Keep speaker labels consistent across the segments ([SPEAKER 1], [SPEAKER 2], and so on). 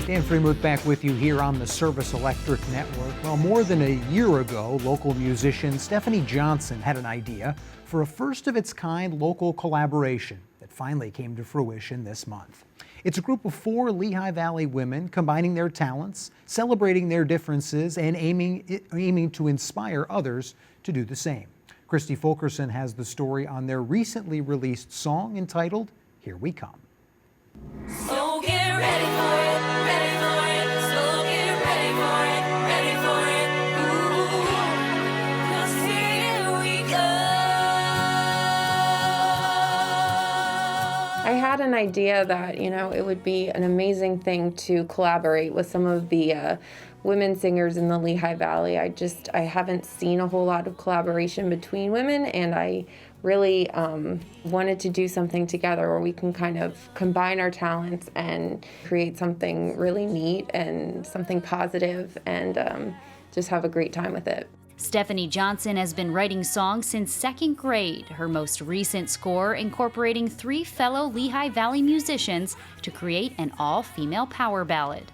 [SPEAKER 1] Dan Freemuth back with you here on the Service Electric Network. Well, more than a year ago, local musician Stefanie Johnson had an idea for a first-of-its-kind local collaboration that finally came to fruition this month. It's a group of 4 Lehigh Valley women combining their talents, celebrating their differences, and aiming to inspire others to do the same. Christy Fulkerson has the story on their recently released song entitled Here We Come.
[SPEAKER 2] So get ready for it, ready for it. So get ready for it, ready for it. Ooh, 'cause here we go.
[SPEAKER 3] I had an idea that, it would be an amazing thing to collaborate with some of the women singers in the Lehigh Valley. I haven't seen a whole lot of collaboration between women, and I really wanted to do something together where we can kind of combine our talents and create something really neat and something positive and just have a great time with it.
[SPEAKER 4] Stefanie Johnson has been writing songs since 2nd grade, her most recent score incorporating 3 fellow Lehigh Valley musicians to create an all-female power ballad.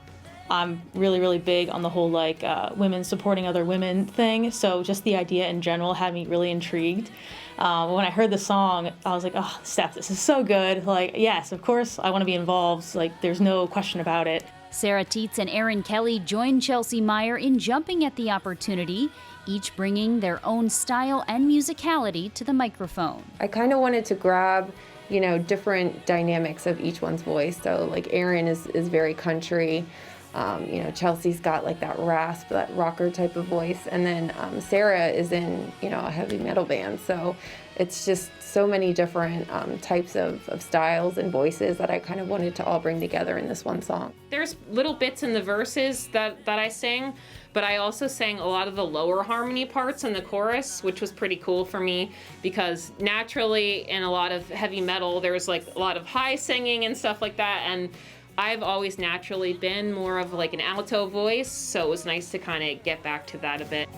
[SPEAKER 5] I'm really, really big on the whole women supporting other women thing, so just the idea in general had me really intrigued. When I heard the song, I was like, oh, Steph, this is so good. Yes, of course, I want to be involved. There's no question about it.
[SPEAKER 4] Sarah Teets and Erin Kelly joined Chelsea Meyer in jumping at the opportunity, each bringing their own style and musicality to the microphone.
[SPEAKER 3] I kind of wanted to grab, different dynamics of each one's voice. So Erin is very country. Chelsea's got that rasp, that rocker type of voice, and then Sarah is in a heavy metal band. So it's just so many different types of styles and voices that I kind of wanted to all bring together in this one song.
[SPEAKER 6] There's little bits in the verses that I sing, but I also sang a lot of the lower harmony parts in the chorus, which was pretty cool for me because naturally in a lot of heavy metal there's a lot of high singing and stuff like that, and I've always naturally been more of an alto voice, so it was nice to kind of get back to that a bit.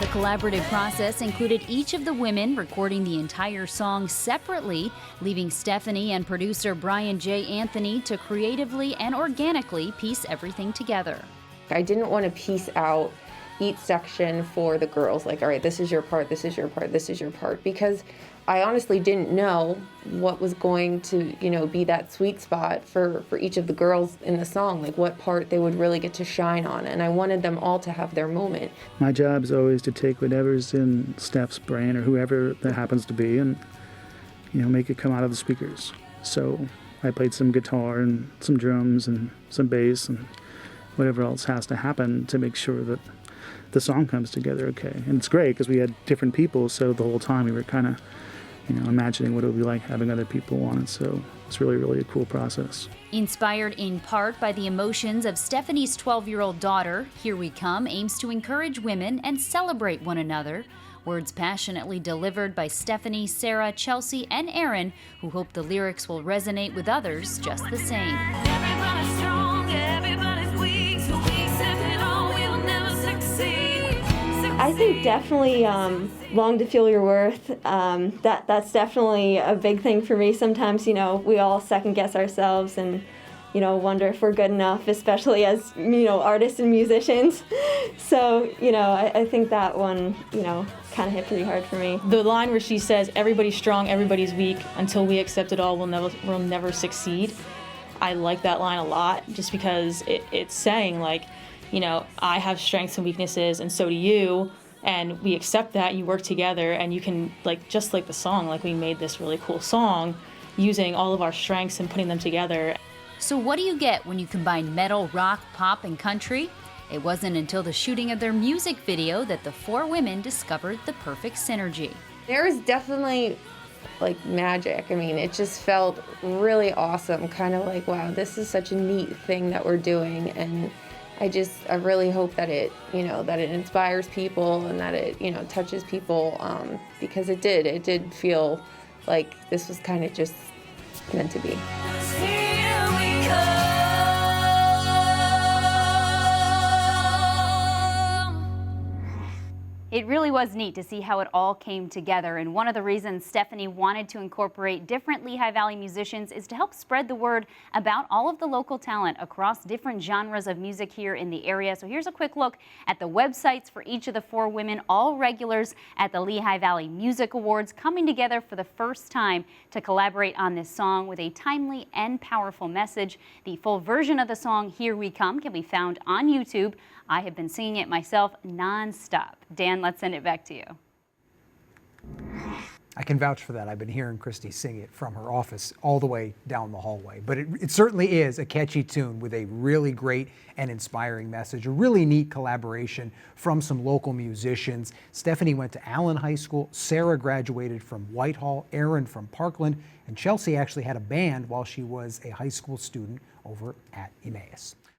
[SPEAKER 4] The collaborative process included each of the women recording the entire song separately, leaving Stefanie and producer Brian J. Anthony to creatively and organically piece everything together.
[SPEAKER 3] I didn't want to piece out each section for the girls, all right, this is your part, this is your part, this is your part, because I honestly didn't know what was going to, be that sweet spot for each of the girls in the song, what part they would really get to shine on, and I wanted them all to have their moment.
[SPEAKER 7] My job is always to take whatever's in Steph's brain or whoever that happens to be and, make it come out of the speakers. So I played some guitar and some drums and some bass and whatever else has to happen to make sure that the song comes together okay. And it's great because we had different people, so the whole time we were kind of, imagining what it would be like having other people on it. So it's really, really a cool process.
[SPEAKER 4] Inspired in part by the emotions of Stefanie's 12-year-old daughter, Here We Come aims to encourage women and celebrate one another. Words passionately delivered by Stefanie, Sarah, Chelsea, and Erin, who hope the lyrics will resonate with others just the same.
[SPEAKER 2] Everybody's strong, everybody's weak, so we set it all, we'll never succeed.
[SPEAKER 8] I think definitely long to feel your worth. That's definitely a big thing for me. Sometimes, we all second guess ourselves and, wonder if we're good enough, especially as, artists and musicians. So, I think that one, kind of hit pretty hard for me.
[SPEAKER 5] The line where she says, everybody's strong, everybody's weak, until we accept it all, we'll never succeed. I like that line a lot just because it's saying I have strengths and weaknesses and so do you, and we accept that, you work together, and you can, just like the song, we made this really cool song using all of our strengths and putting them together.
[SPEAKER 4] So what do you get when you combine metal, rock, pop, and country? It wasn't until the shooting of their music video that the 4 women discovered the perfect synergy.
[SPEAKER 3] There was definitely magic. I mean, it just felt really awesome, kind of wow, this is such a neat thing that we're doing, and I really hope that it inspires people and that it, touches people, because it did feel like this was kind of just meant to be.
[SPEAKER 2] Here we come.
[SPEAKER 4] It really was neat to see how it all came together, and one of the reasons Stefanie wanted to incorporate different Lehigh Valley musicians is to help spread the word about all of the local talent across different genres of music here in the area. So here's a quick look at the websites for each of the 4 women, all regulars at the Lehigh Valley Music Awards, coming together for the first time to collaborate on this song with a timely and powerful message. The full version of the song, Here We Come, can be found on YouTube. I have been singing it myself non-stop. Dan, let's send it back to you.
[SPEAKER 1] I can vouch for that. I've been hearing Christy sing it from her office all the way down the hallway. But it certainly is a catchy tune with a really great and inspiring message, a really neat collaboration from some local musicians. Stefanie went to Allen High School, Sarah graduated from Whitehall, Erin from Parkland, and Chelsea actually had a band while she was a high school student over at Emmaus.